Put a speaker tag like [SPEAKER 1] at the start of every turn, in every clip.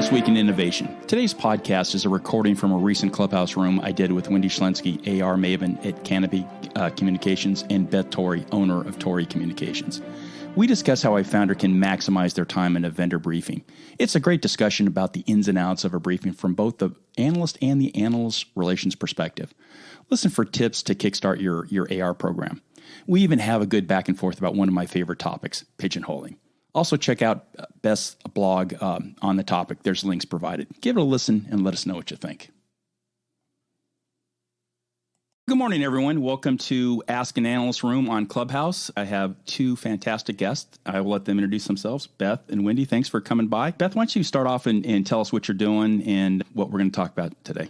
[SPEAKER 1] This Week in Innovation. Today's podcast is a recording from a recent Clubhouse room I did with Wendy Shlensky, AR Maven at Canopy Communications, and Beth Torrie, owner of Torrie Communications. We discuss how a founder can maximize their time in a vendor briefing. It's a great discussion about the ins and outs of a briefing from both the analyst and the analyst relations perspective. Listen for tips to kickstart your AR program. We even have a good back and forth about one of my favorite topics, pigeonholing. Also, check out Beth's blog on the topic. There's links provided. Give it a listen and let us know what you think. Good morning, everyone. Welcome to Ask an Analyst Room on Clubhouse. I have two fantastic guests. I will let them introduce themselves. Beth and Wendy, thanks for coming by. Beth, why don't you start off and tell us what you're doing and what we're going to talk about today?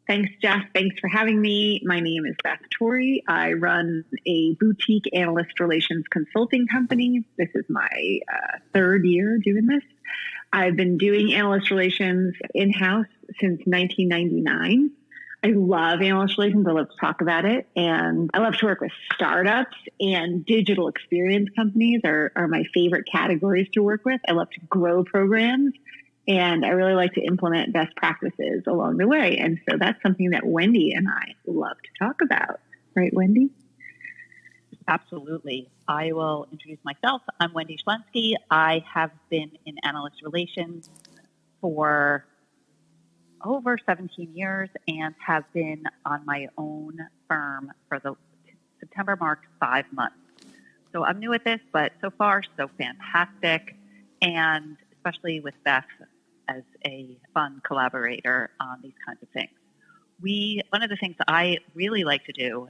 [SPEAKER 2] Thanks, Jeff. Thanks for having me. My name is Beth Torrie. I run a boutique analyst relations consulting company. This is my third year doing this. I've been doing analyst relations in-house since 1999. I love analyst relations. I love to talk about it. And I love to work with startups, and digital experience companies are my favorite categories to work with. I love to grow programs. And I really like to implement best practices along the way. And so that's something that Wendy and I love to talk about. Right, Wendy?
[SPEAKER 3] Absolutely. I will introduce myself. I'm Wendy Shlensky. I have been in analyst relations for over 17 years and have been on my own firm for the September marked 5 months. So I'm new at this, but so far so fantastic. And especially with Beth as a fun collaborator on these kinds of things. One of the things that I really like to do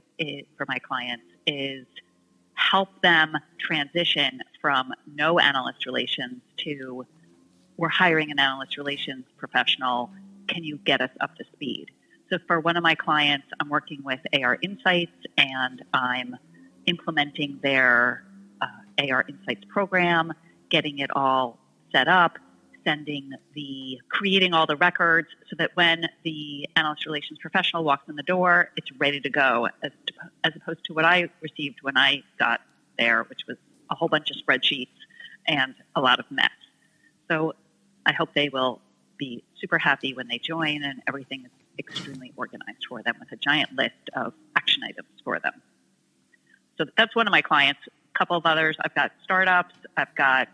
[SPEAKER 3] for my clients is help them transition from no analyst relations to we're hiring an analyst relations professional. Can you get us up to speed? So for one of my clients, I'm working with AR Insights, and I'm implementing their AR Insights program, getting it all set up, creating all the records so that when the analyst relations professional walks in the door, it's ready to go, as opposed to what I received when I got there, which was a whole bunch of spreadsheets and a lot of mess. So I hope they will be super happy when they join and everything is extremely organized for them with a giant list of action items for them. So that's one of my clients. A couple of others, I've got startups, I've got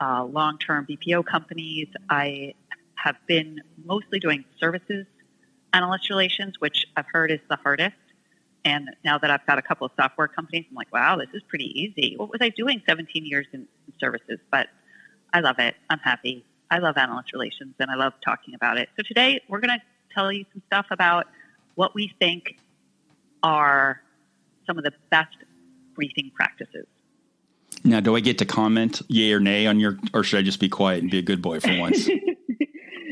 [SPEAKER 3] long-term BPO companies. I have been mostly doing services analyst relations, which I've heard is the hardest. And now that I've got a couple of software companies, I'm like, wow, this is pretty easy. What was I doing 17 years in services? But I love it. I'm happy. I love analyst relations, and I love talking about it. So today we're going to tell you some stuff about what we think are some of the best briefing practices.
[SPEAKER 1] Now, do I get to comment yay or nay on or should I just be quiet and be a good boy for once?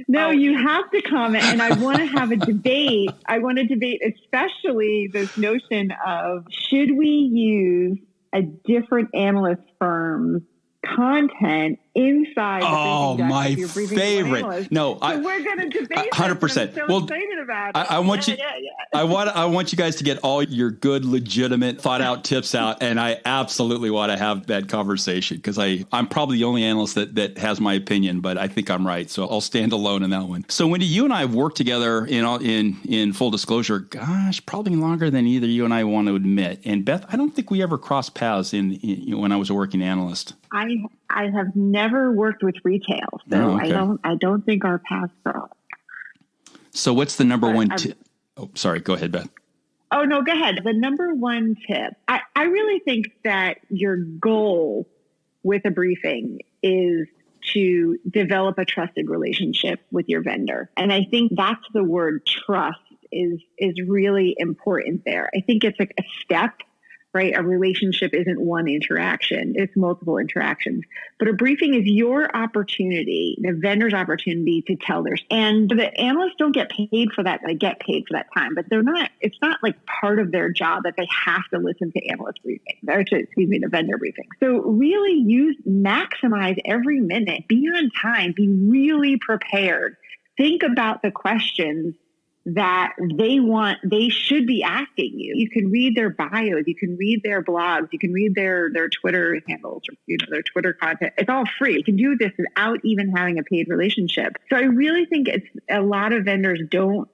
[SPEAKER 2] No, you have to comment, and I want to have a debate. I want to debate especially this notion of should we use a different analyst firm's content inside the
[SPEAKER 1] my
[SPEAKER 2] your briefing
[SPEAKER 1] favorite. No,
[SPEAKER 2] so we're going to debate
[SPEAKER 1] 100%.
[SPEAKER 2] I'm so excited about it.
[SPEAKER 1] I want you guys to get all your good, legitimate, thought out tips out, and I absolutely want to have that conversation because I'm probably the only analyst that has my opinion, but I think I'm right, so I'll stand alone in that one. So Wendy, you and I have worked together in full disclosure. Gosh, probably longer than either you and I want to admit. And Beth, I don't think we ever crossed paths when I was a working analyst.
[SPEAKER 2] I have never worked with retail, so okay. I don't think our paths cross.
[SPEAKER 1] So what's the number one tip? Oh, sorry. Go ahead, Beth.
[SPEAKER 2] Oh, no, go ahead. The number one tip. I really think that your goal with a briefing is to develop a trusted relationship with your vendor. And I think that's the word trust is really important there. I think it's like a step. Right? A relationship isn't one interaction. It's multiple interactions. But a briefing is your opportunity, the vendor's opportunity to tell theirs. And the analysts don't get paid for that. They get paid for that time, but it's not like part of their job that they have to listen to analyst briefings, the vendor briefing. So really maximize every minute, be on time, be really prepared. Think about the questions that they should be asking you. You can read their bios, you can read their blogs, you can read their Twitter handles, or their Twitter content. It's all free. You can do this without even having a paid relationship. So I really think it's a lot of vendors don't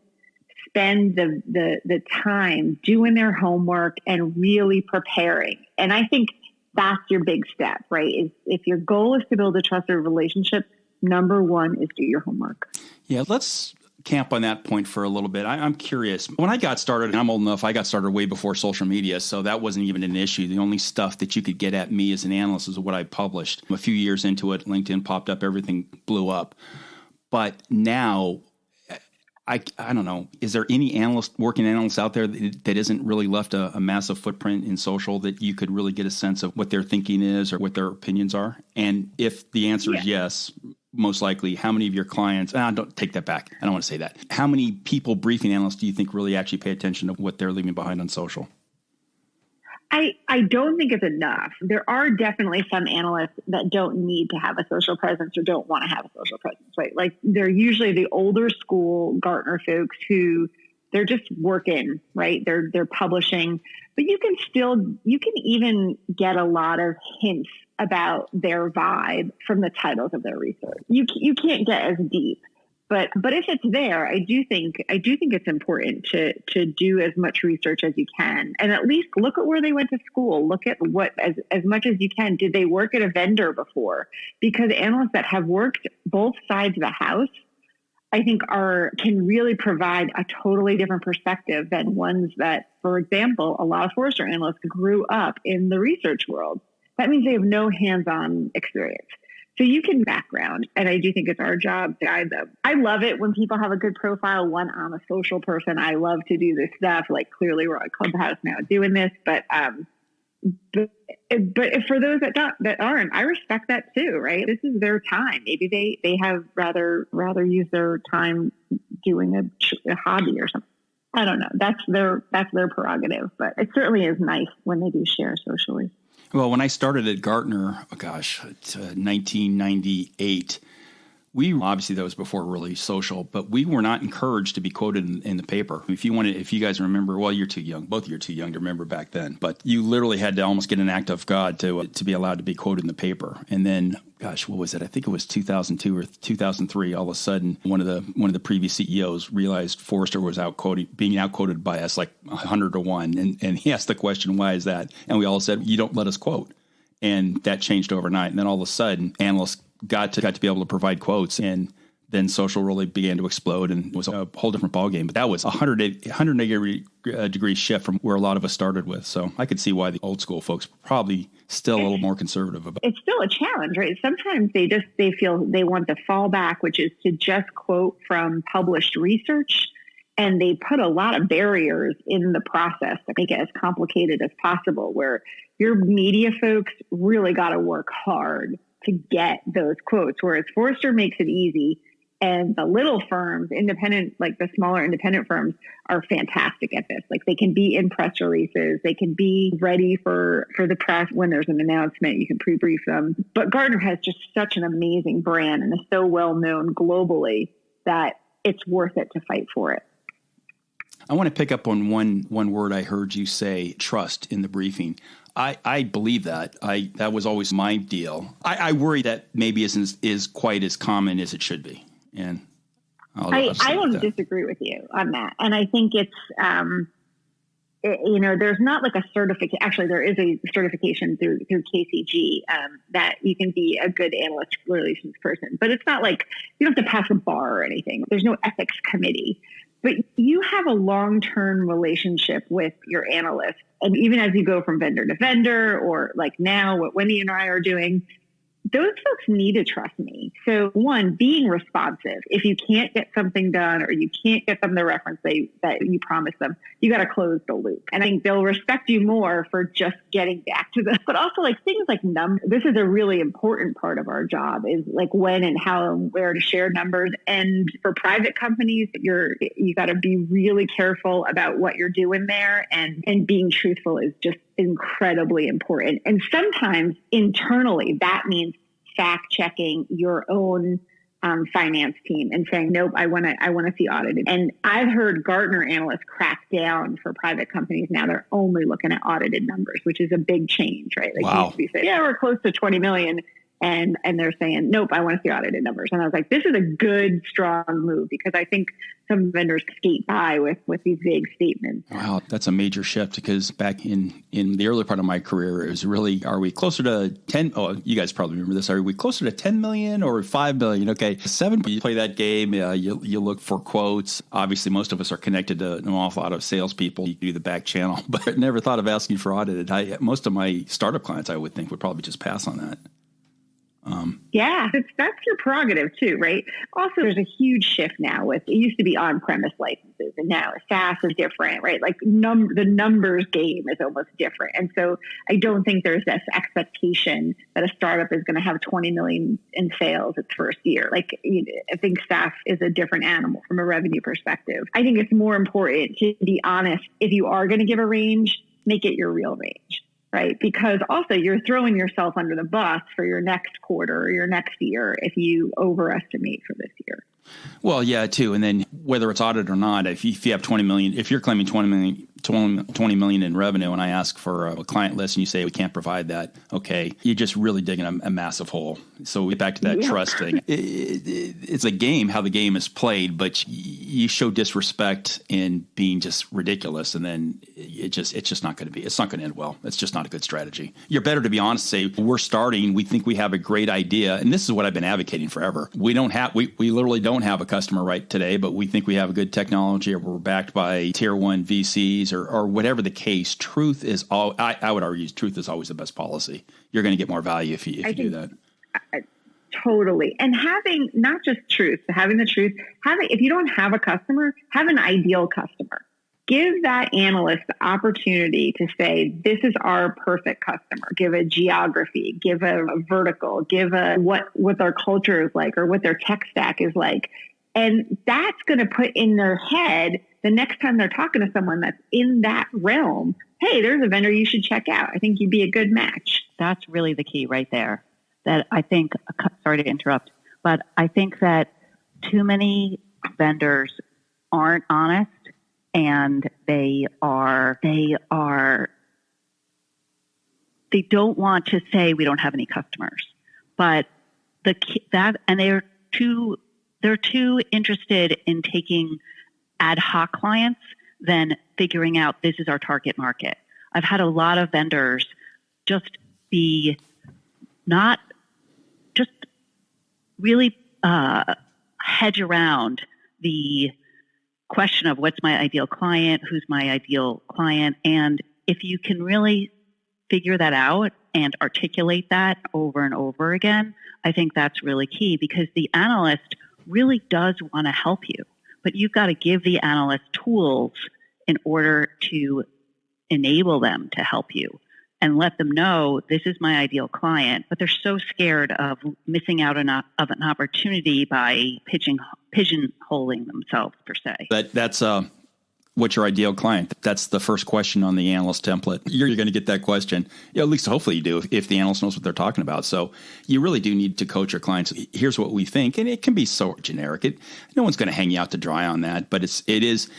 [SPEAKER 2] spend the time doing their homework and really preparing. And I think that's your big step, right? Is if your goal is to build a trusted relationship, number one is do your homework.
[SPEAKER 1] Yeah, let's camp on that point for a little bit. I'm curious. When I got started, and I'm old enough, I got started way before social media, so that wasn't even an issue. The only stuff that you could get at me as an analyst is what I published. A few years into it, LinkedIn popped up, everything blew up. But now, I don't know, is there any working analyst out there that isn't really left a massive footprint in social that you could really get a sense of what their thinking is or what their opinions are? And if the answer is yes, most likely, how many of your clients, don't take that back. I don't want to say that. How many people, briefing analysts, do you think really actually pay attention to what they're leaving behind on social?
[SPEAKER 2] I don't think it's enough. There are definitely some analysts that don't need to have a social presence or don't want to have a social presence, right? Like they're usually the older school Gartner folks who they're just working, right? They're publishing, but you can even get a lot of hints about their vibe from the titles of their research. You can't get as deep. But if it's there, I do think it's important to do as much research as you can, and at least look at where they went to school. Look at what as much as you can. Did they work at a vendor before? Because analysts that have worked both sides of the house, I think can really provide a totally different perspective than ones that, for example, a lot of Forrester analysts grew up in the research world. That means they have no hands-on experience. So you can background, and I do think it's our job to guide them. I love it when people have a good profile. I'm a social person. I love to do this stuff. Like clearly we're on Clubhouse now doing this, but for those that aren't, I respect that too, right? This is their time. Maybe they have rather use their time doing a hobby or something. I don't know. That's their prerogative, but it certainly is nice when they do share socially.
[SPEAKER 1] Well, when I started at Gartner, 1998, obviously that was before really social, but we were not encouraged to be quoted in the paper. If you guys remember, well, you're too young. Both of you are too young to remember back then, but you literally had to almost get an act of God to be allowed to be quoted in the paper. And then, what was it? I think it was 2002 or 2003. All of a sudden, one of the previous CEOs realized Forrester was being outquoted by us like 100 to 1. And he asked the question, why is that? And we all said, you don't let us quote. And that changed overnight. And then all of a sudden, analysts got to be able to provide quotes, and then social really began to explode, and it was a whole different ballgame. But that was a 180-degree shift from where a lot of us started with. So I could see why the old school folks were probably still a little more conservative about it.
[SPEAKER 2] It's still a challenge, right? Sometimes they feel they want the fallback, which is to just quote from published research. And they put a lot of barriers in the process to make it as complicated as possible, where your media folks really got to work hard to get those quotes, whereas Forrester makes it easy. And the little firms, the smaller independent firms, are fantastic at this. Like they can be in press releases, they can be ready for the press when there's an announcement. You can pre-brief them. But Gartner has just such an amazing brand and is so well known globally that it's worth it to fight for it.
[SPEAKER 1] I want to pick up on one word I heard you say, trust, in the briefing. I believe that. That was always my deal. I worry that maybe is quite as common as it should be. And I
[SPEAKER 2] don't disagree with you on that. And I think it's, there's not like a certification. Actually, there is a certification through KCG that you can be a good analyst relations person. But it's not like you don't have to pass a bar or anything. There's no ethics committee. But you have a long-term relationship with your analyst. And even as you go from vendor to vendor, or like now what Wendy and I are doing, those folks need to trust me. So one, being responsive. If you can't get something done or you can't get them the reference that you promised them, you got to close the loop. And I think they'll respect you more for just getting back to them. But also like things like numbers. This is a really important part of our job, is like when and how and where to share numbers. And for private companies, you got to be really careful about what you're doing there, and being truthful is just incredibly important. And sometimes internally that means fact checking your own finance team and saying, nope, I want to see audited. And I've heard Gartner analysts crack down for private companies. Now they're only looking at audited numbers, which is a big change, right? Like
[SPEAKER 1] wow.
[SPEAKER 2] used to be saying, yeah, we're close to 20 million. And they're saying, nope, I want to see audited numbers. And I was like, this is a good, strong move, because I think some vendors skate by with these vague statements.
[SPEAKER 1] Wow, that's a major shift, because back in the early part of my career, it was really, are we closer to 10? Oh, you guys probably remember this. Are we closer to 10 million or 5 billion? Okay, 7, you play that game, you look for quotes. Obviously, most of us are connected to an awful lot of salespeople. You do the back channel, but I never thought of asking for audited. Most of my startup clients, I would think, would probably just pass on that.
[SPEAKER 2] Yeah, that's your prerogative too, right? Also, there's a huge shift now with, it used to be on-premise licenses, and now SaaS is different, right? Like the numbers game is almost different. And so I don't think there's this expectation that a startup is going to have 20 million in sales its first year. Like, I think SaaS is a different animal from a revenue perspective. I think it's more important to be honest. If you are going to give a range, make it your real range. Right? Because also you're throwing yourself under the bus for your next quarter or your next year if you overestimate for this year.
[SPEAKER 1] Well, yeah, too. And then whether it's audited or not, if you have 20 million, if you're claiming 20 million in revenue, and I ask for a client list and you say we can't provide that, okay, you're just really digging a massive hole. So we get back to that trust thing. It's a game, how the game is played, but you show disrespect in being just ridiculous, and then it's just not going to end well. It's just not a good strategy. You're better to be honest, say we're starting, we think we have a great idea, and this is what I've been advocating forever. We literally don't have a customer right today, but we think we have a good technology, or we're backed by tier 1 VCs, or whatever the case. Truth is I would argue truth is always the best policy. You're going to get more value if you do that.
[SPEAKER 2] Totally. And having not just truth, but having the truth, if you don't have a customer, have an ideal customer. Give that analyst the opportunity to say, this is our perfect customer. Give a geography, give a vertical, give what their culture is like, or what their tech stack is like. And that's going to put in their head the next time they're talking to someone that's in that realm, hey, there's a vendor you should check out. I think you'd be a good match.
[SPEAKER 3] That's really the key right there. That I think, sorry to interrupt, but I think that too many vendors aren't honest, and they don't want to say we don't have any customers, but they're too interested in taking ad hoc clients than figuring out this is our target market. I've had a lot of vendors just be not just really hedge around the question of what's my ideal client, who's my ideal client. And if you can really figure that out and articulate that over and over again, I think that's really key, because the analyst really does want to help you, but you've got to give the analyst tools in order to enable them to help you and let them know this is my ideal client. But they're so scared of missing out of an opportunity by pigeonholing themselves, per se.
[SPEAKER 1] That's what's your ideal client? That's the first question on the analyst template. You're going to get that question. At least hopefully you do, if the analyst knows what they're talking about. So you really do need to coach your clients. Here's what we think. And it can be so generic. No one's going to hang you out to dry on that. But it is.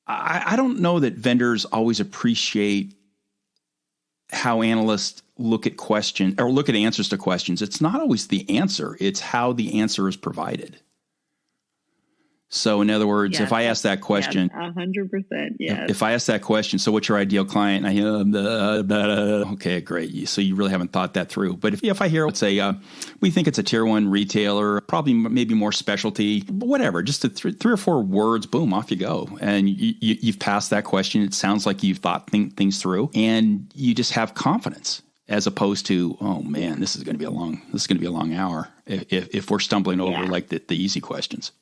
[SPEAKER 1] I don't know that vendors always appreciate how analysts look at questions or look at answers to questions. It's not always the answer. It's how the answer is provided. So in other words,
[SPEAKER 2] yes,
[SPEAKER 1] if I ask that question,
[SPEAKER 2] 100%, yes.
[SPEAKER 1] If I ask that question, so what's your ideal client? And I hear, okay, great. So you really haven't thought that through. But if I hear, let's say, we think it's a tier 1 retailer, probably maybe more specialty, whatever, just three or four words, boom, off you go. And you've passed that question. It sounds like you've thought things through, and you just have confidence, as opposed to, oh man, this is going to be a long hour if we're stumbling over like the easy questions.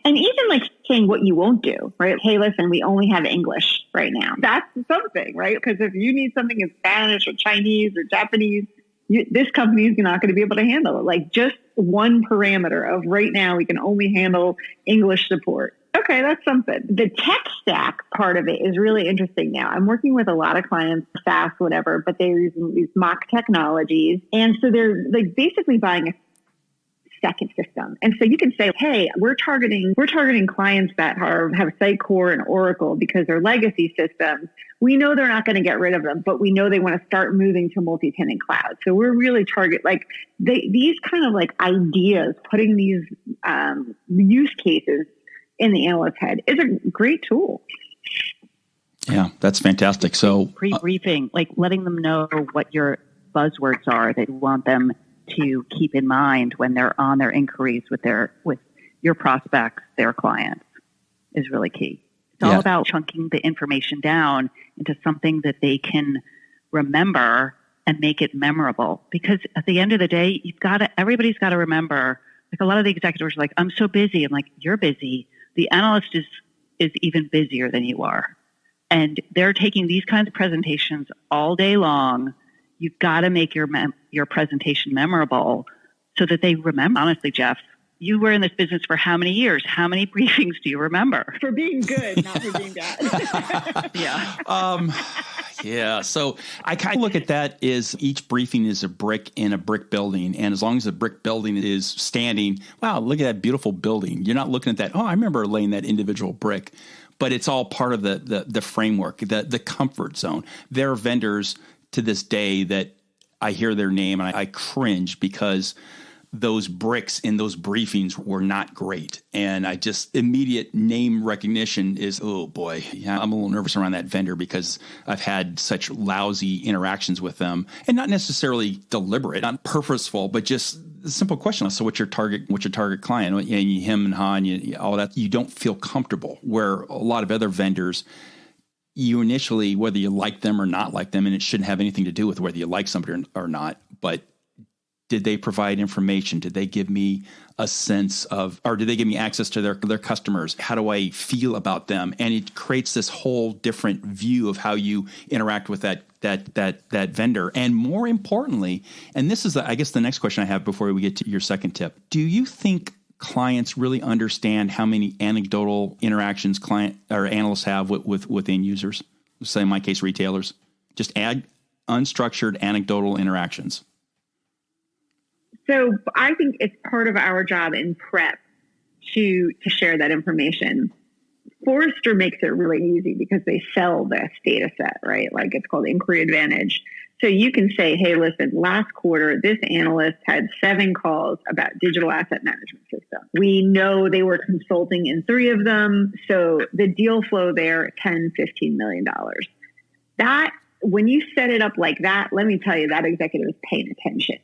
[SPEAKER 2] And even like saying what you won't do, right? Hey, listen, we only have English right now. That's something, right? Because if you need something in Spanish or Chinese or Japanese, this company is not going to be able to handle it. Like just one parameter of right now, we can only handle English support. Okay, that's something. The tech stack part of it is really interesting now. I'm working with a lot of clients, SaaS, whatever, but they're using these mock technologies. And so they're like basically buying a second system. And so you can say, hey, we're targeting clients that have Sitecore and Oracle because they're legacy systems. We know they're not going to get rid of them, but we know they want to start moving to multi-tenant cloud. So we're really these kind of like ideas, putting these use cases in the analyst's head is a great tool.
[SPEAKER 1] Yeah, that's fantastic. So
[SPEAKER 3] pre-briefing, like letting them know what your buzzwords are that you want them to keep in mind when they're on their inquiries with your prospects, their clients, is really key. It's all about chunking the information down into something that they can remember and make it memorable. Because at the end of the day, everybody's got to remember. Like a lot of the executives are like, I'm so busy. I'm like, you're busy. The analyst is even busier than you are. And they're taking these kinds of presentations all day long. You've got to make your presentation memorable so that they remember. Honestly, Jeff, you were in this business for how many years? How many briefings do you remember?
[SPEAKER 2] For being good, not for being bad.
[SPEAKER 1] Yeah. So I kind of look at that as each briefing is a brick in a brick building. And as long as the brick building is standing, wow, look at that beautiful building. You're not looking at that, oh, I remember laying that individual brick. But it's all part of the framework, the comfort zone. There are vendors to this day that I hear their name and I cringe because those bricks in those briefings were not great. And I just immediate name recognition is, oh boy, yeah, I'm a little nervous around that vendor because I've had such lousy interactions with them, and not necessarily deliberate, not purposeful, but just a simple question. So what's your target client? And him and Han, all that, you don't feel comfortable, where a lot of other vendors, you initially, whether you like them or not like them, and it shouldn't have anything to do with whether you like somebody or not, but did they provide information? Did they give me a sense of, or did they give me access to their customers? How do I feel about them? And it creates this whole different view of how you interact with that vendor. And more importantly, and this is, I guess, the next question I have before we get to your second tip. Do you think clients really understand how many anecdotal interactions client or analysts have with end users? Say in my case, retailers. Just add unstructured anecdotal interactions.
[SPEAKER 2] So I think it's part of our job in prep to share that information. Forrester makes it really easy because they sell this data set, right? Like it's called Inquiry Advantage. So you can say, hey, listen, last quarter, this analyst had 7 calls about digital asset management system. We know they were consulting in 3 of them. So the deal flow there, $10, $15 million. That, when you set it up like that, let me tell you, that executive is paying attention.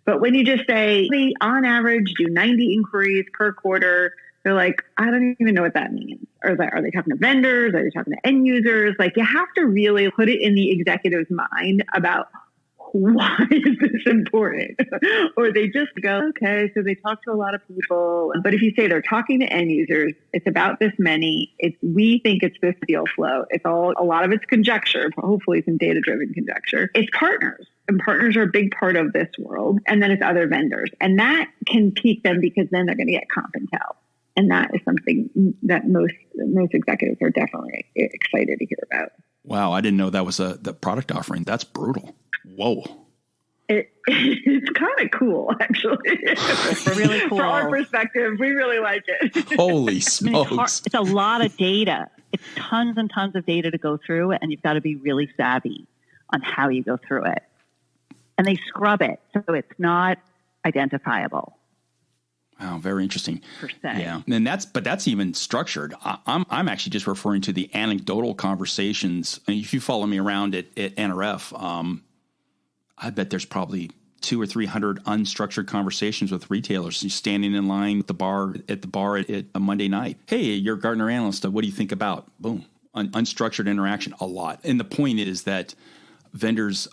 [SPEAKER 2] But when you just say, we on average do 90 inquiries per quarter, they're like, I don't even know what that means. Are they talking to vendors? Are they talking to end users? Like, you have to really put it in the executive's mind about why is this important? Or they just go, okay, so they talk to a lot of people. But if you say they're talking to end users, it's about this many. We think it's this deal flow. A lot of it's conjecture, hopefully some data-driven conjecture. It's partners. And partners are a big part of this world. And then it's other vendors. And that can pique them because then they're going to get comp and tell. And that is something that most executives are definitely excited to hear about.
[SPEAKER 1] Wow, I didn't know that was the product offering. That's brutal. Whoa.
[SPEAKER 2] It's kind of cool, actually.
[SPEAKER 3] It's really cool.
[SPEAKER 2] From our perspective, we really like it.
[SPEAKER 1] Holy smokes.
[SPEAKER 3] I mean, it's a lot of data. It's tons and tons of data to go through, and you've got to be really savvy on how you go through it. And they scrub it, so it's not identifiable.
[SPEAKER 1] Wow, very interesting.
[SPEAKER 3] Per se.
[SPEAKER 1] Yeah, and that's even structured. I'm actually just referring to the anecdotal conversations. And if you follow me around at NRF, I bet there's probably 200 or 300 unstructured conversations with retailers. You're standing in line at the bar at a Monday night. Hey, you're a Gartner analyst. What do you think about? Boom, unstructured interaction a lot. And the point is that vendors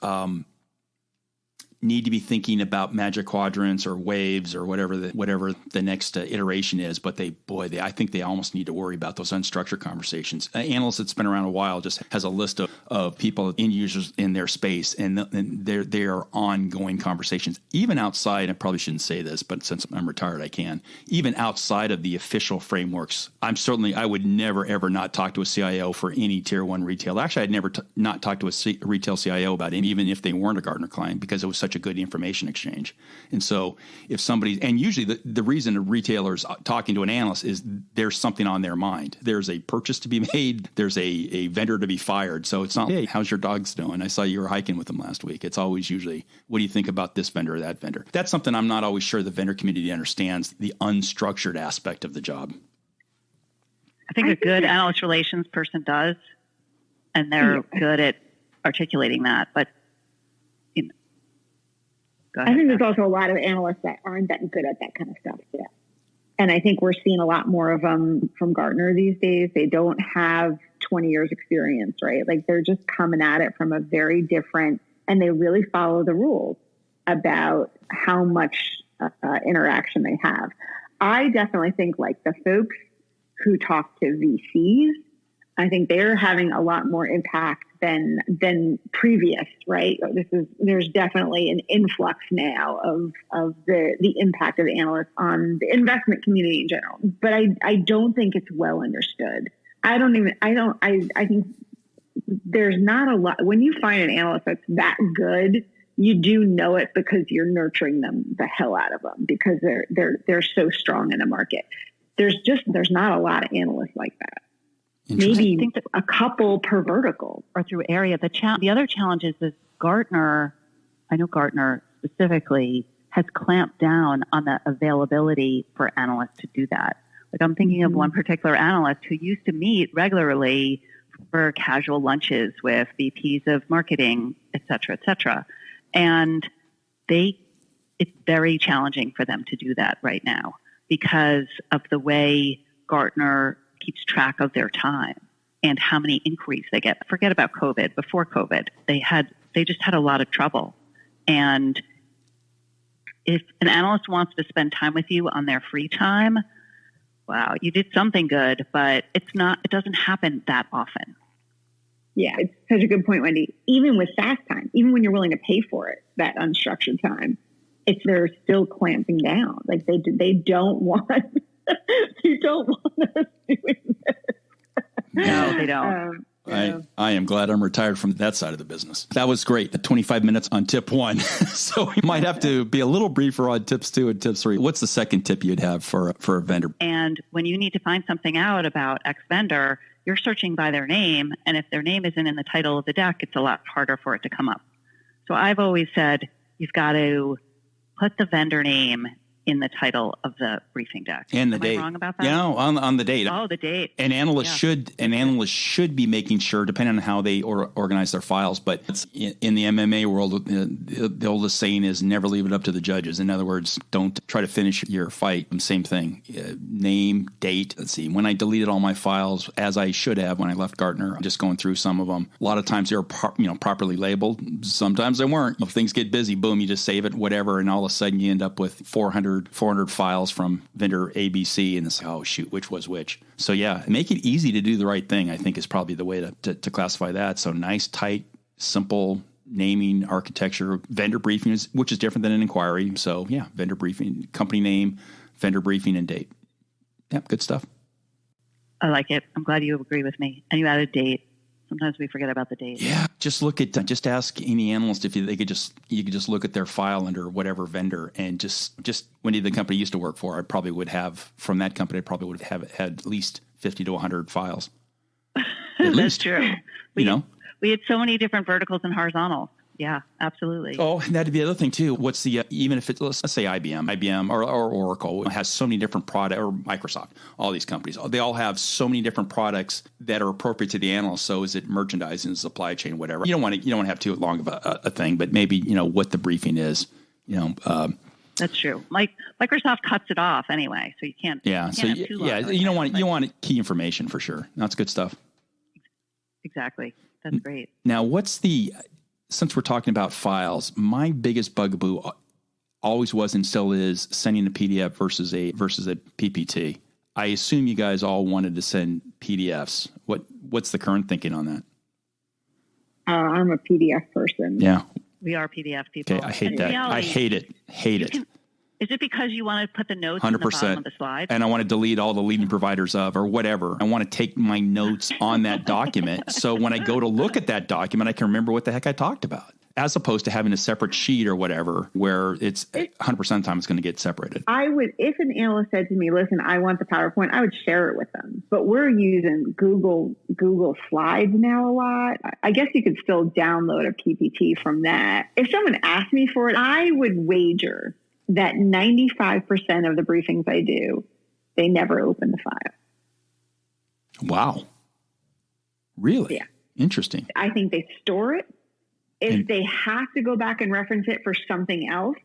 [SPEAKER 1] need to be thinking about magic quadrants or waves or whatever the next iteration is. But I think they almost need to worry about those unstructured conversations. An analyst that's been around a while just has a list of people, end users in their space, and they are ongoing conversations, even outside. I probably shouldn't say this, but since I'm retired, I can. Even outside of the official frameworks, I would never ever not talk to a CIO for any tier 1 retail. Actually, I'd never not talk to a retail CIO about it, even if they weren't a Gartner client, because it was such such a good information exchange. And so if somebody, and usually the reason a retailer's talking to an analyst is there's something on their mind. There's a purchase to be made. There's a vendor to be fired. So it's not, hey, how's your dogs doing? I saw you were hiking with them last week. It's always usually, what do you think about this vendor or that vendor? That's something I'm not always sure the vendor community understands, the unstructured aspect of the job.
[SPEAKER 3] I think a good analyst relations person does, and they're good at articulating that. But go ahead.
[SPEAKER 2] I think there's also a lot of analysts that aren't that good at that kind of stuff. Yeah. And I think we're seeing a lot more of them from Gartner these days. They don't have 20 years experience, right? Like they're just coming at it from a very different, and they really follow the rules about how much interaction they have. I definitely think like the folks who talk to VCs, I think they're having a lot more impact than previous, right? There's definitely an influx now of the impact of analysts on the investment community in general. But I don't think it's well understood. I think there's not a lot. When you find an analyst that's that good, you do know it because you're nurturing them the hell out of them because they're so strong in the market. There's not a lot of analysts like that. Maybe a couple per vertical
[SPEAKER 3] or through area. The other challenge is Gartner, I know Gartner specifically, has clamped down on the availability for analysts to do that. Like I'm thinking of one particular analyst who used to meet regularly for casual lunches with VPs of marketing, et cetera, and it's very challenging for them to do that right now because of the way Gartner keeps track of their time and how many inquiries they get. Forget about COVID. Before COVID, they just had a lot of trouble. And if an analyst wants to spend time with you on their free time, wow, you did something good, but it doesn't happen that often.
[SPEAKER 2] Yeah, it's such a good point, Wendy. Even with fast time, even when you're willing to pay for it, that unstructured time, they're still clamping down. Like they don't want you don't want us doing this.
[SPEAKER 3] No, they don't.
[SPEAKER 1] I am glad I'm retired from that side of the business. That was great. 25 minutes on tip 1. So we might have to be a little briefer on tips 2 and tips 3. What's the second tip you'd have for a vendor?
[SPEAKER 3] And when you need to find something out about X vendor, you're searching by their name. And if their name isn't in the title of the deck, it's a lot harder for it to come up. So I've always said you've got to put the vendor name in the title of the briefing deck.
[SPEAKER 1] And the
[SPEAKER 3] Am
[SPEAKER 1] date.
[SPEAKER 3] I wrong about that?
[SPEAKER 1] Yeah, on the date.
[SPEAKER 3] Oh, the date.
[SPEAKER 1] An analyst should be making sure, depending on how they organize their files, but in the MMA world, the oldest saying is never leave it up to the judges. In other words, don't try to finish your fight. Same thing. Name, date. Let's see. When I deleted all my files, as I should have when I left Gartner, just going through some of them, a lot of times they were properly labeled. Sometimes they weren't. If things get busy, boom, you just save it, whatever, and all of a sudden you end up with 400 files from vendor ABC, and it's like, oh shoot, which was which. So yeah, make it easy to do the right thing, I think, is probably the way to classify that. So nice, tight, simple naming architecture, vendor briefing, which is different than an inquiry. So yeah, vendor briefing, company name, vendor briefing, and date. Yeah, good stuff.
[SPEAKER 3] I like it. I'm glad you agree with me. And you added date. Sometimes we forget about the date.
[SPEAKER 1] Yeah, just ask any analyst if you could just look at their file under whatever vendor, and just when the company used to work for, I probably would have from that company. I probably would have had at least 50 to 100 files. At least.
[SPEAKER 3] That's true. We had so many different verticals and horizontals. Yeah, absolutely.
[SPEAKER 1] Oh, and that'd be the other thing too. What's the even if it's let's say IBM or Oracle has so many different products, or Microsoft, all these companies, they all have so many different products that are appropriate to the analyst. So is it merchandising, supply chain, whatever? You don't want to have too long of a thing, but maybe what the briefing is.
[SPEAKER 3] That's true. Microsoft cuts it off anyway, so you can't. Yeah.
[SPEAKER 1] You don't want key information for sure. That's good stuff.
[SPEAKER 3] Exactly. That's great.
[SPEAKER 1] Now, since we're talking about files, my biggest bugaboo always was and still is sending a PDF versus a PPT. I assume you guys all wanted to send PDFs. What's the current thinking on that?
[SPEAKER 2] I'm a PDF person.
[SPEAKER 1] Yeah.
[SPEAKER 3] We are PDF people.
[SPEAKER 1] Okay, I hate that. I hate it.
[SPEAKER 3] Is it because you want to put the notes 100%, on the bottom of the slide?
[SPEAKER 1] And I want to delete all the leading providers or whatever. I want to take my notes on that document. So when I go to look at that document, I can remember what the heck I talked about. as opposed to having a separate sheet or whatever, where it's 100% of the time it's going to get separated.
[SPEAKER 2] I would, if an analyst said to me, listen, I want the PowerPoint, I would share it with them. But we're using Google Slides now a lot. I guess you could still download a PPT from that. If someone asked me for it, I would wager that 95% of the briefings I do, they never open the file.
[SPEAKER 1] Wow. Really?
[SPEAKER 2] Yeah.
[SPEAKER 1] Interesting.
[SPEAKER 2] I think they store it. If they have to go back and reference it for something else,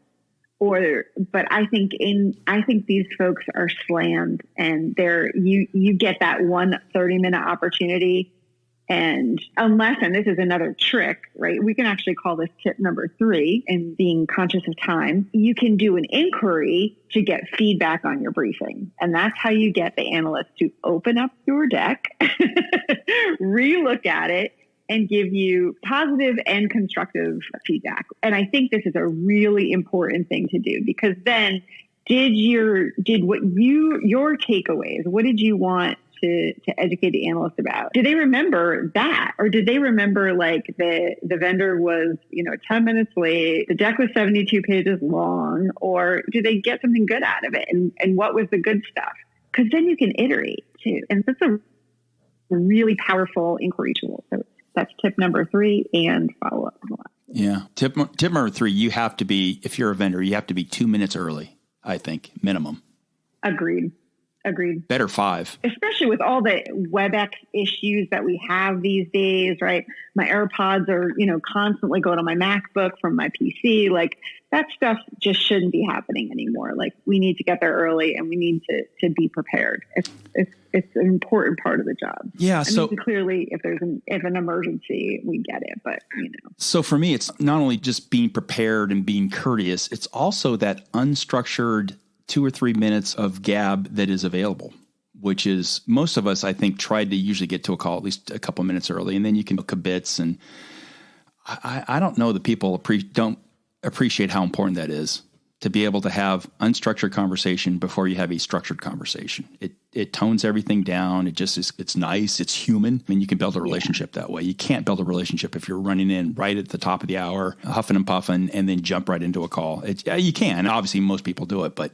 [SPEAKER 2] but I think these folks are slammed, and you get that one 30-minute opportunity, and this is another trick, right? We can actually call this tip number 3 in being conscious of time. You can do an inquiry to get feedback on your briefing. And that's how you get the analyst to open up your deck, relook at it, and give you positive and constructive feedback. And I think this is a really important thing to do, because then your takeaways, what did you want to educate the analyst about? Did they remember that? Or did they remember like the vendor was, 10 minutes late, the deck was 72 pages long, or did they get something good out of it? And what was the good stuff? Because then you can iterate too. And that's a really powerful inquiry tool. So that's tip number 3, and follow up.
[SPEAKER 1] Yeah. Tip number 3, you have to be, if you're a vendor, you have to be 2 minutes early, I think, minimum.
[SPEAKER 2] Agreed.
[SPEAKER 1] Better 5.
[SPEAKER 2] Especially with all the WebEx issues that we have these days, right? My AirPods are, constantly going on my MacBook from my PC. Like, that stuff just shouldn't be happening anymore. Like, we need to get there early, and we need to be prepared. It's an important part of the job.
[SPEAKER 1] Yeah. So
[SPEAKER 2] clearly, if an emergency, we get it. But
[SPEAKER 1] So for me, it's not only just being prepared and being courteous. It's also that unstructured 2 or 3 minutes of gab that is available, which is, most of us, I think, tried to usually get to a call at least a couple minutes early, and then you can book a bits. And I don't know that people don't appreciate how important that is, to be able to have unstructured conversation before you have a structured conversation. It tones everything down. It just is, it's nice. It's human. I mean, you can build a relationship that way. You can't build a relationship if you're running in right at the top of the hour, huffing and puffing, and then jump right into a call. You can. Obviously, most people do it, but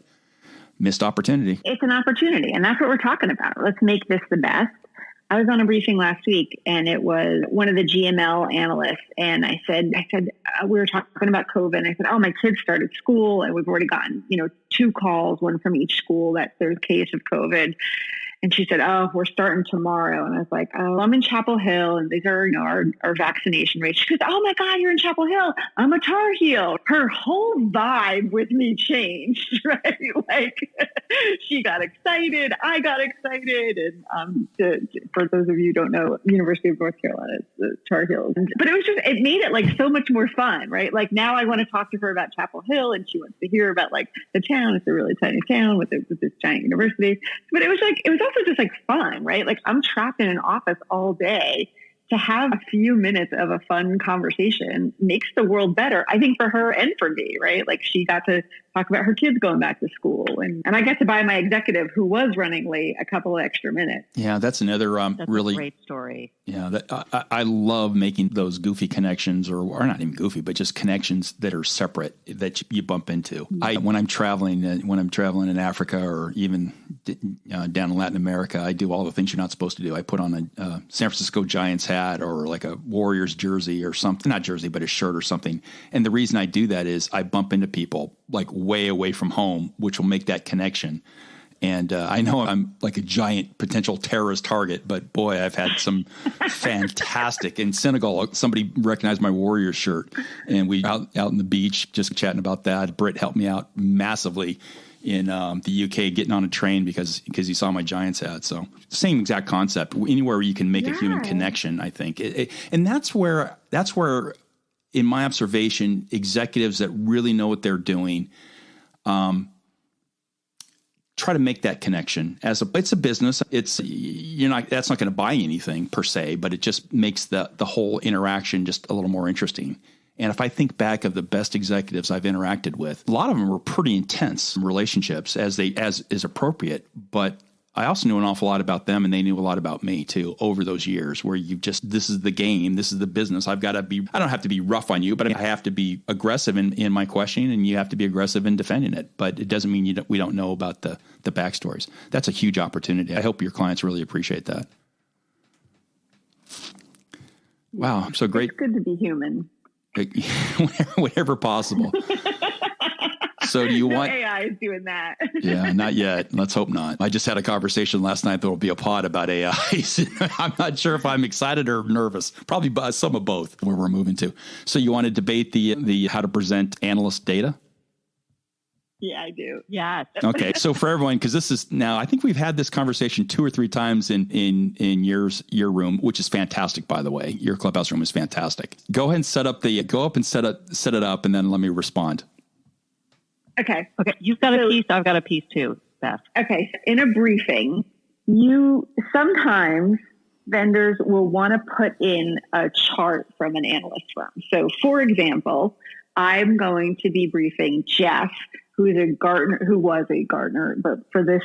[SPEAKER 1] missed opportunity.
[SPEAKER 2] It's an opportunity, and that's what we're talking about. Let's make this the best. I was on a briefing last week, and it was one of the GML analysts, and I said, we were talking about COVID, and I said, oh, my kids started school, and we've already gotten, 2 calls, one from each school, that there's a case of COVID. And she said, oh, we're starting tomorrow. And I was like, oh, I'm in Chapel Hill, and these are, our vaccination rates. She goes, oh my God, you're in Chapel Hill. I'm a Tar Heel. Her whole vibe with me changed, right? Like, she got excited. I got excited. And for those of you who don't know, University of North Carolina is the Tar Heels. But it made it like so much more fun, right? Like, now I want to talk to her about Chapel Hill, and she wants to hear about like the town. It's a really tiny town with this giant university. But it was also just like fun, right? Like, I'm trapped in an office all day. To have a few minutes of a fun conversation makes the world better, I think, for her and for me, right? Like, she got to talk about her kids going back to school, and I got to buy my executive, who was running late, a couple of extra minutes.
[SPEAKER 1] Yeah, that's another
[SPEAKER 3] that's
[SPEAKER 1] really
[SPEAKER 3] a great story.
[SPEAKER 1] Yeah, I love making those goofy connections, or not even goofy, but just connections that are separate that you bump into. When I'm traveling in Africa, or even down in Latin America, I do all the things you're not supposed to do. I put on a San Francisco Giants hat, or like a Warriors jersey or something, not jersey, but a shirt or something. And the reason I do that is I bump into people like way away from home, which will make that connection. And I know I'm like a giant potential terrorist target, but boy, I've had some fantastic. In Senegal, somebody recognized my Warriors shirt, and we out on the beach just chatting about that. Britt helped me out massively in the UK, getting on a train because he saw my Giants hat. So same exact concept. Anywhere where you can make a human connection, I think, and that's where, in my observation, executives that really know what they're doing, try to make that connection. It's a business. That's not going to buy anything per se, but it just makes the whole interaction just a little more interesting. And if I think back of the best executives I've interacted with, a lot of them were pretty intense relationships, as is appropriate. But I also knew an awful lot about them, and they knew a lot about me too over those years where this is the game, this is the business. I don't have to be rough on you, but I have to be aggressive in my questioning, and you have to be aggressive in defending it. But it doesn't mean we don't know about the backstories. That's a huge opportunity. I hope your clients really appreciate that. Wow. So great.
[SPEAKER 2] It's good to be human.
[SPEAKER 1] Whenever possible. So do you want
[SPEAKER 2] AI is doing that?
[SPEAKER 1] Yeah, not yet. Let's hope not. I just had a conversation last night. There will be a pod about AI. I'm not sure if I'm excited or nervous. Probably some of both. Where we're moving to. So you want to debate the how to present analyst data?
[SPEAKER 2] Yeah, I do.
[SPEAKER 3] Yes.
[SPEAKER 1] Okay. So for everyone, because this is now, I think we've had this conversation 2 or 3 times in your room, which is fantastic, by the way. Your Clubhouse room is fantastic. Go ahead and set it up, and then let me respond.
[SPEAKER 2] Okay.
[SPEAKER 3] You've got a piece. I've got a piece too, Beth.
[SPEAKER 2] Okay. In a briefing, sometimes vendors will want to put in a chart from an analyst firm. So for example, I'm going to be briefing Jeff, who was a Gartner, but for this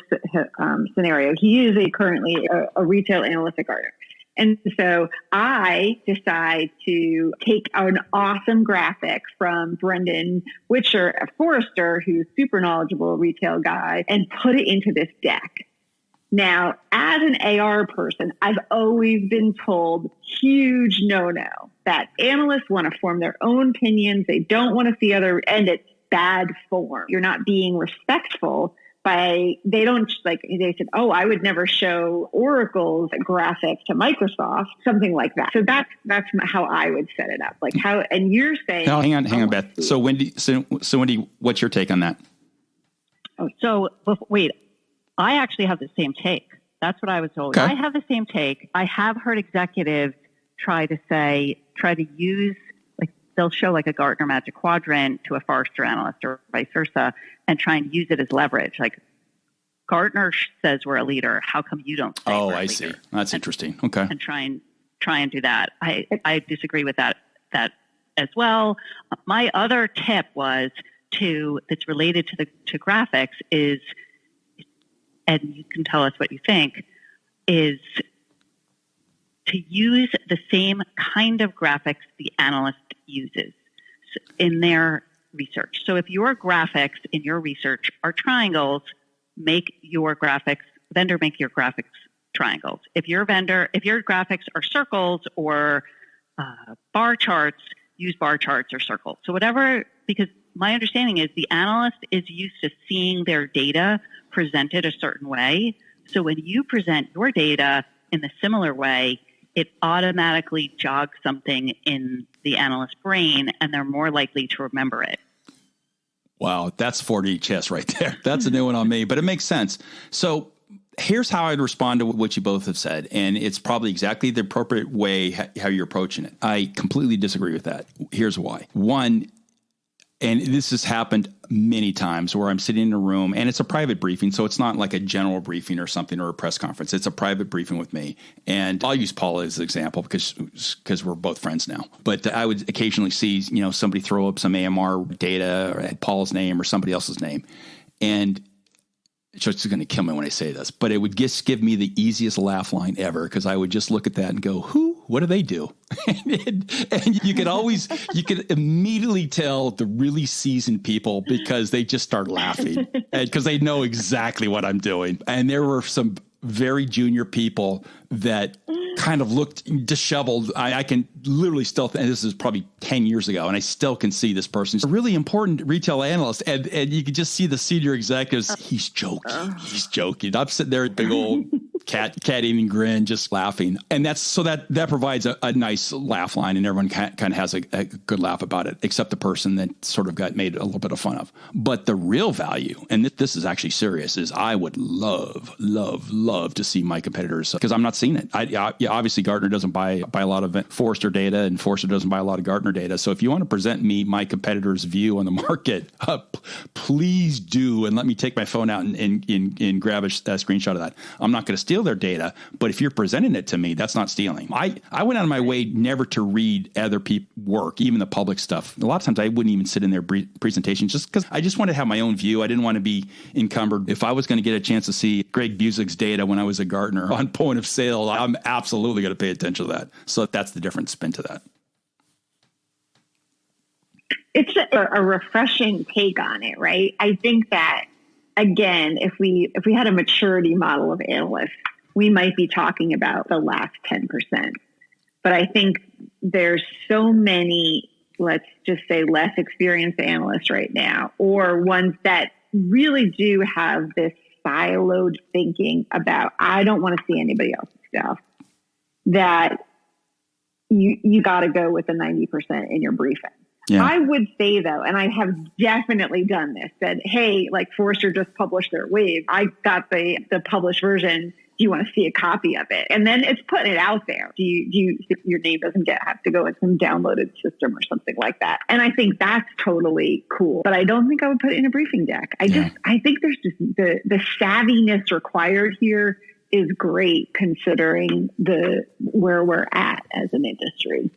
[SPEAKER 2] scenario, he is currently a retail analyst at Gartner. And so I decide to take an awesome graphic from Brendan Witcher at Forrester, who's super knowledgeable retail guy, and put it into this deck. Now, as an AR person, I've always been told huge no-no that analysts want to form their own opinions. They don't want to see and it's bad form. You're not being respectful. They said, oh, I would never show Oracle's graphic to Microsoft, something like that. So that's how I would set it up. Like how, and you're saying,
[SPEAKER 1] no, hang on, Beth. So Wendy, what's your take on that?
[SPEAKER 3] So wait, I actually have the same take. That's what I was told.
[SPEAKER 1] Okay.
[SPEAKER 3] I have the same take. I have heard executives try to use, like they'll show like a Gartner Magic Quadrant to a Forrester analyst or vice versa, and try and use it as leverage. Like Gartner says we're a leader. How come you don't say we're a leader?
[SPEAKER 1] See. That's interesting. Okay.
[SPEAKER 3] And try and do that. I disagree with that as well. My other tip that's related to graphics is, and you can tell us what you think, is to use the same kind of graphics the analyst uses in their research. So if your graphics in your research are triangles, make your graphics triangles. If your graphics are circles or bar charts, use bar charts or circles. So whatever, because my understanding is the analyst is used to seeing their data presented a certain way. So when you present your data in a similar way, it automatically jogs something in the analyst's brain, and they're more likely to remember it.
[SPEAKER 1] Wow, that's 4D chess right there. That's a new one on me, but it makes sense. So here's how I'd respond to what you both have said, and it's probably exactly the appropriate way how you're approaching it. I completely disagree with that. Here's why. One, and this has happened many times where I'm sitting in a room and it's a private briefing. So it's not like a general briefing or something or a press conference. It's a private briefing with me. And I'll use Paula as an example because we're both friends now. But I would occasionally see, somebody throw up some AMR data or had Paula's name or somebody else's name. And it's going to kill me when I say this, but it would just give me the easiest laugh line ever because I would just look at that and go, what do they do? and you could immediately tell the really seasoned people because they just start laughing because they know exactly what I'm doing. And there were some very junior people that kind of looked disheveled. I can literally still, and this is probably 10 years ago, and I still can see this person. He's a really important retail analyst, and you can just see the senior executives. He's joking. I'm sitting there, big old cat eating grin, just laughing. And that provides a nice laugh line, and everyone kind of has a good laugh about it, except the person that sort of got made a little bit of fun of. But the real value, and this is actually serious, is I would love to see my competitors, because I'm not seeing it. Obviously Gartner doesn't buy a lot of Forrester data, and Forrester doesn't buy a lot of Gartner data. So if you want to present me my competitors' view on the market, please do, and let me take my phone out and grab a screenshot of that. I'm not going to steal steal their data, but if you're presenting it to me, that's not stealing. I went out of my way never to read other people's work, even the public stuff. A lot of times I wouldn't even sit in their presentation just because I just wanted to have my own view. I didn't want to be encumbered. If I was going to get a chance to see Greg Busick's data when I was at Gartner on point of sale, I'm absolutely going to pay attention to that. So that's the different spin to that.
[SPEAKER 2] It's a refreshing take on it, right? I think that, again, if we had a maturity model of analysts, we might be talking about the last 10%. But I think there's so many, let's just say, less experienced analysts right now, or ones that really do have this siloed thinking about, I don't want to see anybody else's stuff, that you got to go with the 90% in your briefing. Yeah. I would say, though, and I have definitely done this, that, hey, like Forrester just published their wave. I got the published version. Do you want to see a copy of it? And then it's putting it out there. Your name doesn't have to go in some downloaded system or something like that. And I think that's totally cool. But I don't think I would put it in a briefing deck. I think there's just the savviness required here is great considering where we're at as an industry.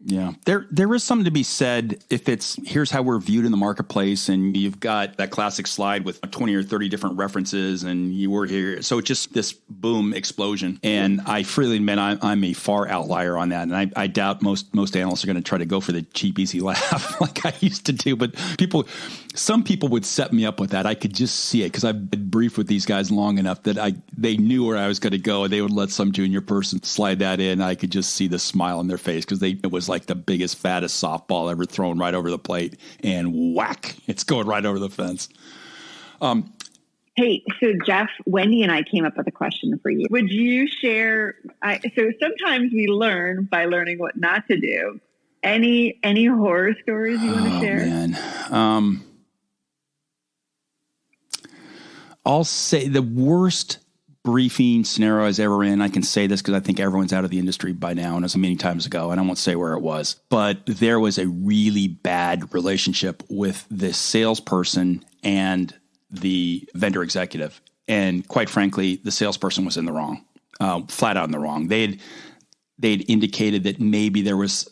[SPEAKER 1] Yeah, there is something to be said if here's how we're viewed in the marketplace, and you've got that classic slide with 20 or 30 different references, and you were here. So it's just this boom explosion. And I freely admit I'm a far outlier on that. And I doubt most analysts are going to try to go for the cheap, easy laugh like I used to do. But some people would set me up with that. I could just see it because I've been briefed with these guys long enough that they knew where I was going to go, and they would let some junior person slide that in. I could just see the smile on their face because it was like the biggest, fattest softball ever thrown right over the plate, and whack, it's going right over the fence.
[SPEAKER 2] Hey, so Jeff, Wendy and I came up with a question for you. Would you share? So sometimes we learn by learning what not to do. Any horror stories you want to share?
[SPEAKER 1] Man. I'll say the worst briefing scenario I was ever in. I can say this because I think everyone's out of the industry by now, and it was many times ago, and I won't say where it was. But there was a really bad relationship with the salesperson and the vendor executive. And quite frankly, the salesperson was in the wrong, flat out in the wrong. They'd indicated that maybe there was,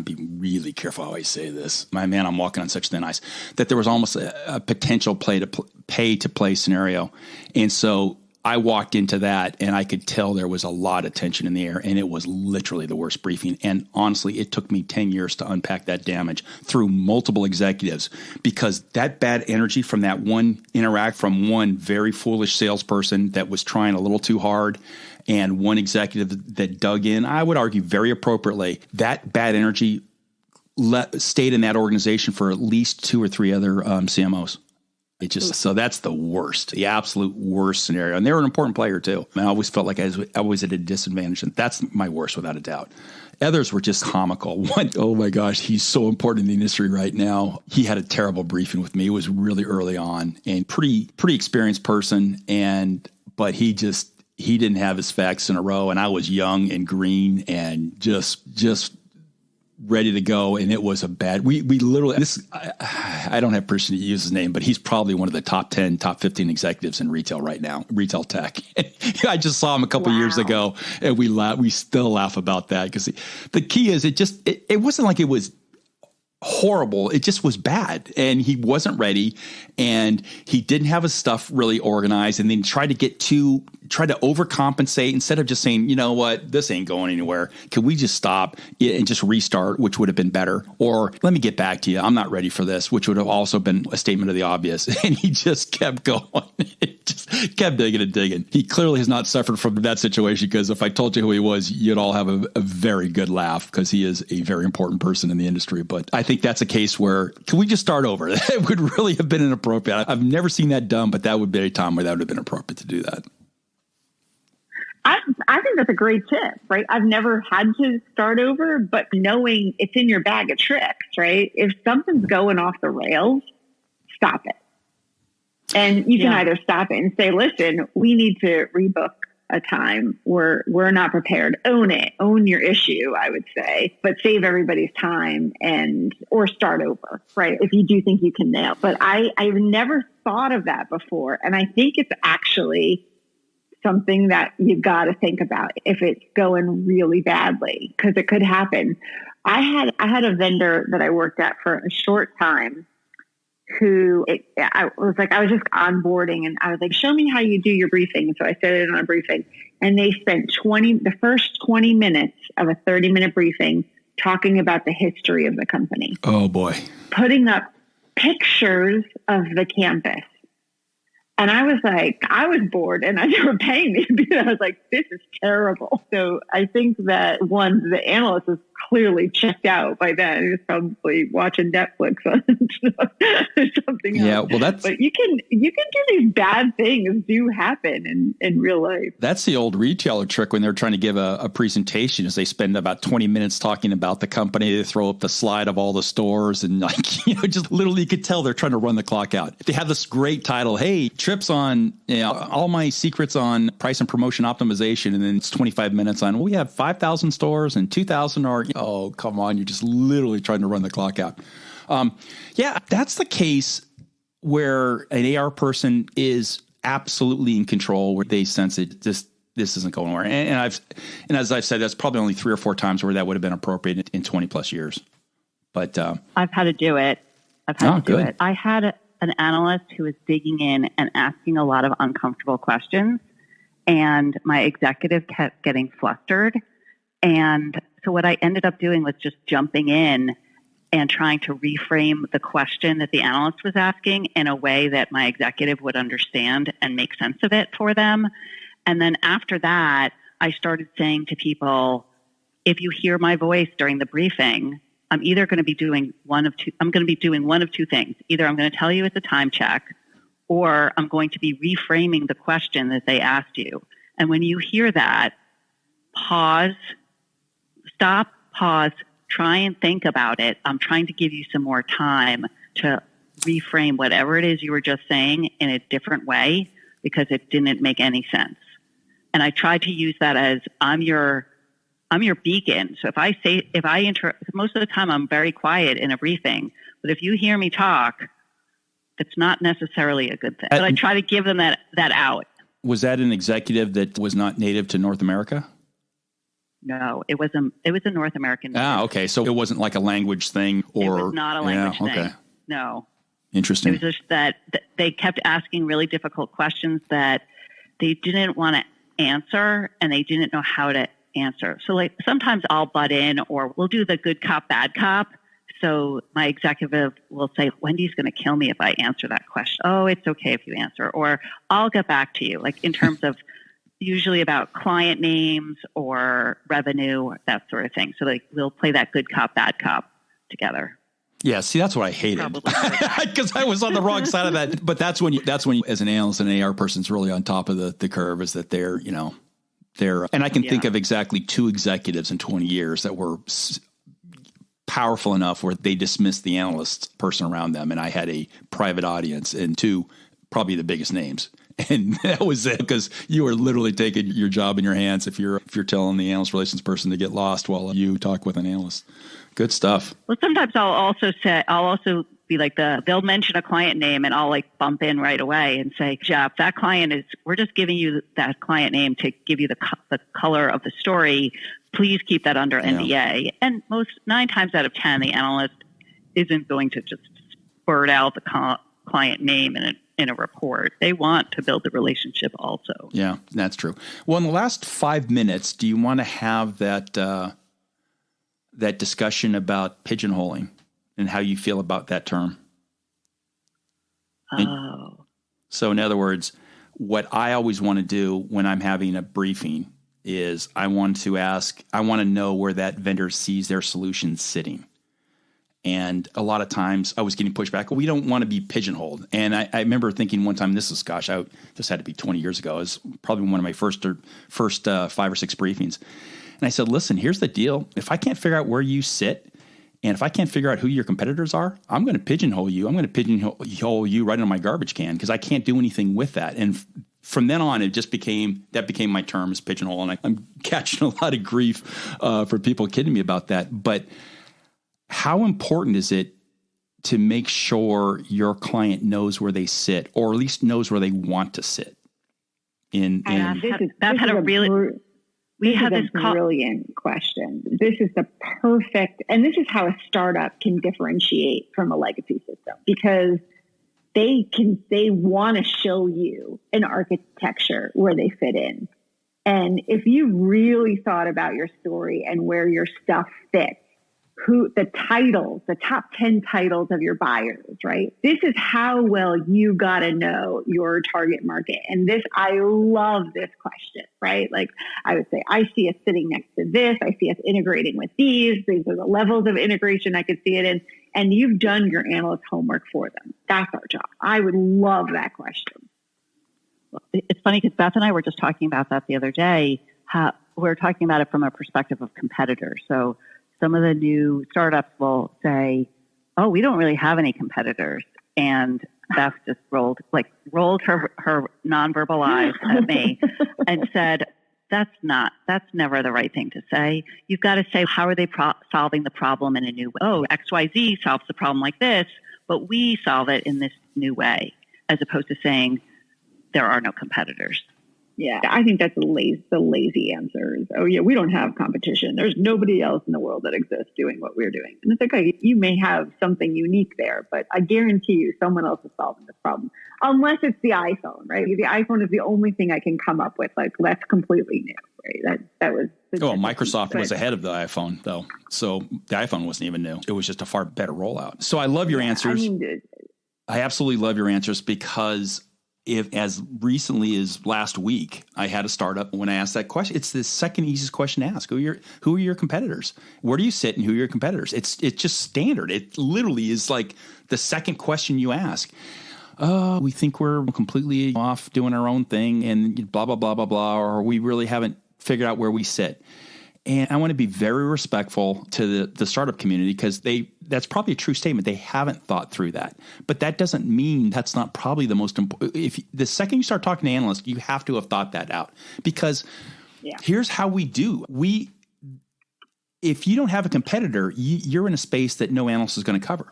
[SPEAKER 1] be really careful how I say this. My man, I'm walking on such thin ice, that there was almost a potential pay to play scenario. And so I walked into that and I could tell there was a lot of tension in the air, and it was literally the worst briefing. And honestly, it took me 10 years to unpack that damage through multiple executives, because that bad energy from that one from one very foolish salesperson that was trying a little too hard and one executive that dug in, I would argue very appropriately, that bad energy stayed in that organization for at least 2 or 3 other CMOs. So that's the worst, the absolute worst scenario. And they were an important player too. I always felt like I was at a disadvantage, and that's my worst without a doubt. Others were just comical. One, oh my gosh, he's so important in the industry right now. He had a terrible briefing with me. It was really early on, and pretty experienced person. But he didn't have his facts in a row, and I was young and green and just ready to go, and it was a bad. We literally I don't have permission to use his name, but he's probably one of the top 10, top 15 executives in retail right now, retail tech. I just saw him a couple years ago, and we still laugh about that because the key is it wasn't like it was horrible. It just was bad, and he wasn't ready, and he didn't have his stuff really organized, and then tried to overcompensate instead of just saying, you know what, this ain't going anywhere. Can we just stop and just restart, which would have been better? Or let me get back to you. I'm not ready for this, which would have also been a statement of the obvious. And he just kept going. It just kept digging and digging. He clearly has not suffered from that situation, because if I told you who he was, you'd all have a very good laugh, because he is a very important person in the industry. But I think that's a case where, can we just start over? It would really have been inappropriate. I've never seen that done, but that would be a time where that would have been appropriate to do that.
[SPEAKER 2] I think that's a great tip, right? I've never had to start over, but knowing it's in your bag of tricks, right? If something's going off the rails, stop it. And you can either stop it and say, listen, we need to rebook a time where we're not prepared. Own it. Own your issue, I would say, but save everybody's time or start over, right? If you do think you can nail. But I've never thought of that before. And I think it's actually something that you got to think about if it's going really badly, because it could happen. I had a vendor that I worked at for a short time I was just onboarding, and I was like, show me how you do your briefing. And so I started on a briefing, and they spent the first 20 minutes of a 30-minute briefing talking about the history of the company.
[SPEAKER 1] Oh boy.
[SPEAKER 2] Putting up pictures of the campus. And I was bored, and they were paying me because I was like, this is terrible. So I think that the analyst is clearly checked out by then. He's probably watching Netflix or something else.
[SPEAKER 1] Yeah, well,
[SPEAKER 2] but you can do these bad things do happen in real life.
[SPEAKER 1] That's the old retailer trick when they're trying to give a presentation, is they spend about 20 minutes talking about the company. They throw up the slide of all the stores, and just literally you could tell they're trying to run the clock out. They have this great title, hey, trips on all my secrets on price and promotion optimization, and then it's 25 minutes on, we have 5,000 stores and 2,000 are, oh, come on, you're just literally trying to run the clock out. Yeah, that's the case where an AR person is absolutely in control, where they sense it, this isn't going anywhere. And as I've said, that's probably only 3 or 4 times where that would have been appropriate in 20 plus years. But
[SPEAKER 3] I've had to do it. I had an analyst who was digging in and asking a lot of uncomfortable questions, and my executive kept getting flustered. And so what I ended up doing was just jumping in and trying to reframe the question that the analyst was asking in a way that my executive would understand and make sense of it for them. And then after that, I started saying to people, if you hear my voice during the briefing, I'm either going to be doing one of two things. Either I'm going to tell you it's a time check, or I'm going to be reframing the question that they asked you. And when you hear that, stop, pause, try and think about it. I'm trying to give you some more time to reframe whatever it is you were just saying in a different way, because it didn't make any sense. And I tried to use that as I'm your beacon. So most of the time I'm very quiet in a briefing, but if you hear me talk, it's not necessarily a good thing. But I try to give them that out.
[SPEAKER 1] Was that an executive that was not native to North America?
[SPEAKER 3] No, it was a North American.
[SPEAKER 1] Okay. So it wasn't like a language thing, or
[SPEAKER 3] it was not a language thing. No.
[SPEAKER 1] Interesting.
[SPEAKER 3] It was just that they kept asking really difficult questions that they didn't want to answer, and they didn't know how to answer. So like sometimes I'll butt in, or we'll do the good cop, bad cop. So my executive will say, Wendy's going to kill me if I answer that question. Oh, it's okay if you answer, or I'll get back to you. Like in terms of usually about client names or revenue, that sort of thing. So like we'll play that good cop, bad cop together.
[SPEAKER 1] Yeah, see, that's what I hated, because I was on the wrong side of that. But that's when you, as an analyst and an AR person's really on top of the curve, is that they're, and I can think of exactly 2 executives in 20 years that were powerful enough where they dismissed the analyst person around them. And I had a private audience, and 2, probably the biggest names. And that was it, because you were literally taking your job in your hands if you're telling the analyst relations person to get lost while you talk with an analyst. Good stuff.
[SPEAKER 3] Well, sometimes I'll also be like they'll mention a client name, and I'll like bump in right away and say, Jeff, that client we're just giving you that client name to give you the color of the story. Please keep that under NDA. And 9 times out of 10, the analyst isn't going to just spurt out the client name in a report. They want to build the relationship also.
[SPEAKER 1] Yeah, that's true. Well, in the last 5 minutes, do you want to have that discussion about pigeonholing and how you feel about that term? So in other words, what I always want to do when I'm having a briefing is I want to know where that vendor sees their solution sitting. And a lot of times I was getting pushback. Well, we don't want to be pigeonholed. And I remember thinking one time, this had to be 20 years ago. It was probably one of my first 5 or 6 briefings. And I said, listen, here's the deal. If I can't figure out where you sit, and if I can't figure out who your competitors are, I'm going to pigeonhole you. I'm going to pigeonhole you right into my garbage can, because I can't do anything with that. And from then on, it just became my term, is pigeonhole. And I'm catching a lot of grief for people kidding me about that. But how important is it to make sure your client knows where they sit, or at least knows where they want to sit?
[SPEAKER 3] Beth had a really...
[SPEAKER 2] We had this brilliant question. This is the perfect, and this is how a startup can differentiate from a legacy system, because they want to show you an architecture where they fit in. And if you really thought about your story and where your stuff fits, the top 10 titles of your buyers, right? This is how well you got to know your target market. And I love this question, right? Like I would say, I see us sitting next to this. I see us integrating with these. These are the levels of integration I could see it in. And you've done your analyst homework for them. That's our job. I would love that question.
[SPEAKER 3] It's funny because Beth and I were just talking about that the other day. We're talking about it from a perspective of competitors. So some of the new startups will say, "Oh, we don't really have any competitors," and Beth just rolled her nonverbal eyes at me and said, "That's never the right thing to say. You've got to say, how are they solving the problem in a new way? Oh, XYZ solves the problem like this, but we solve it in this new way," as opposed to saying there are no competitors.
[SPEAKER 2] Yeah, I think that's the lazy answer is, oh yeah, we don't have competition. There's nobody else in the world that exists doing what we're doing. And it's like, okay, you may have something unique there, but I guarantee you someone else is solving this problem. Unless it's the iPhone, right? The iPhone is the only thing I can come up with. Like, that's completely new, right? That was...
[SPEAKER 1] Microsoft was ahead of the iPhone, though. So the iPhone wasn't even new. It was just a far better rollout. So I love your answers. I absolutely love your answers because... If as recently as last week, I had a startup when I asked that question, it's the second easiest question to ask. Who are your competitors? Where do you sit and who are your competitors? It's just standard. It literally is like the second question you ask. We think we're completely off doing our own thing and blah, blah, blah, blah, blah, or we really haven't figured out where we sit. And I want to be very respectful to the startup community because that's probably a true statement. They haven't thought through that. But that doesn't mean that's not probably the most important. If the second you start talking to analysts, you have to have thought that out because here's how we do. If you don't have a competitor, you're in a space that no analyst is going to cover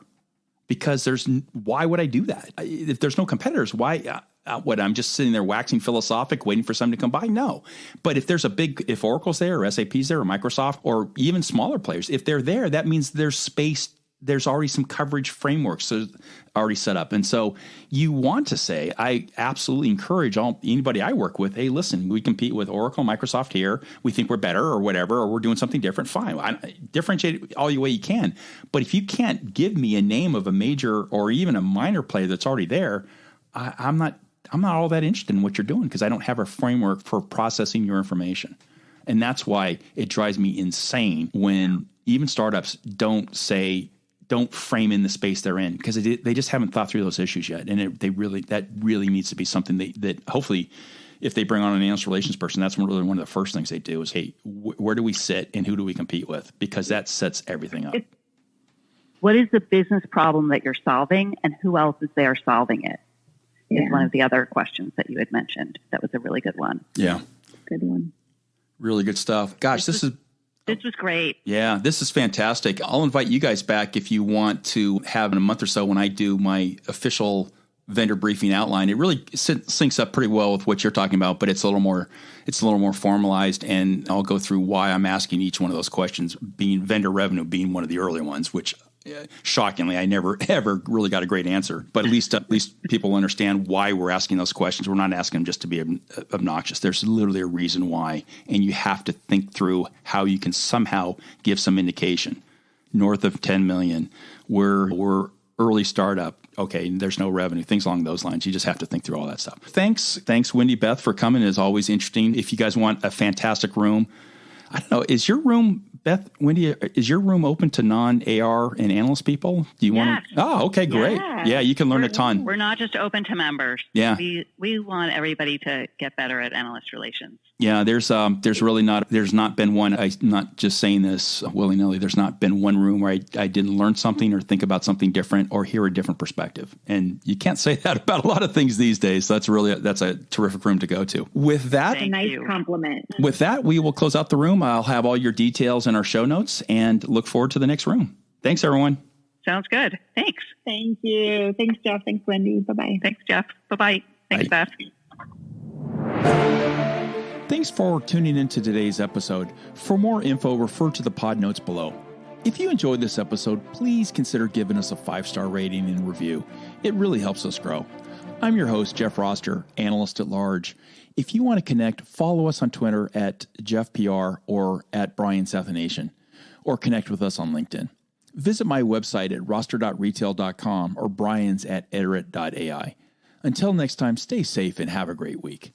[SPEAKER 1] because why would I do that? If there's no competitors, why? I'm just sitting there waxing philosophic, waiting for something to come by? No. But if Oracle's there or SAP's there or Microsoft or even smaller players, if they're there, that means there's space. There's already some coverage frameworks already set up. And so you want to say, I absolutely encourage anybody I work with, hey, listen, we compete with Oracle, Microsoft here. We think we're better or whatever, or we're doing something different. Fine. Differentiate it all the way you can. But if you can't give me a name of a major or even a minor player that's already there, I'm not all that interested in what you're doing because I don't have a framework for processing your information. And that's why it drives me insane when even startups don't frame in the space they're in because they just haven't thought through those issues yet. And that really needs to be something that hopefully if they bring on an analyst relations person, that's really one of the first things they do is, hey, where do we sit and who do we compete with? Because that sets everything up.
[SPEAKER 3] What is the business problem that you're solving and who else is there solving it? Is one of the other questions that you had mentioned. That was a really good one.
[SPEAKER 1] Yeah.
[SPEAKER 2] Good one.
[SPEAKER 1] Really good stuff. Gosh, this
[SPEAKER 3] was great.
[SPEAKER 1] Yeah, this is fantastic. I'll invite you guys back if you want to have in a month or so when I do my official vendor briefing outline. It really syncs up pretty well with what you're talking about, but it's a little more formalized, and I'll go through why I'm asking each one of those questions, being vendor revenue being one of the early ones, which shockingly, I never ever really got a great answer. But at least people understand why we're asking those questions. We're not asking them just to be obnoxious. There's literally a reason why, and you have to think through how you can somehow give some indication. North of 10 million, we're early startup. Okay, there's no revenue. Things along those lines. You just have to think through all that stuff. Thanks, Wendy, Beth, for coming. It's always interesting. If you guys want a fantastic room, I don't know, is your room, Beth, Wendy, is your room open to non-AR and analyst people? Do you want to? Oh, okay, great. Yeah, you can learn a ton.
[SPEAKER 3] We're not just open to members.
[SPEAKER 1] Yeah.
[SPEAKER 3] We want everybody to get better at analyst relations.
[SPEAKER 1] Yeah, there's not been one, I'm not just saying this willy-nilly, there's not been one room where I didn't learn something or think about something different or hear a different perspective. And you can't say that about a lot of things these days. So that's a terrific room to go to. With that,
[SPEAKER 2] a nice compliment.
[SPEAKER 1] With that, we will close out the room. I'll have all your details in our show notes and look forward to the next room. Thanks, everyone.
[SPEAKER 3] Sounds good. Thanks.
[SPEAKER 2] Thank you. Thanks, Jeff. Thanks, Wendy. Bye-bye.
[SPEAKER 3] Thanks, Jeff. Bye-bye. Thanks, Beth.
[SPEAKER 1] Thanks for tuning into today's episode. For more info, refer to the pod notes below. If you enjoyed this episode, please consider giving us a 5-star rating and review. It really helps us grow. I'm your host, Jeff Roster, Analyst at Large. If you want to connect, follow us on Twitter at JeffPR or at Brian Sathianathan, or connect with us on LinkedIn. Visit my website at roster.retail.com or Brian's at Iterate.ai. Until next time, stay safe and have a great week.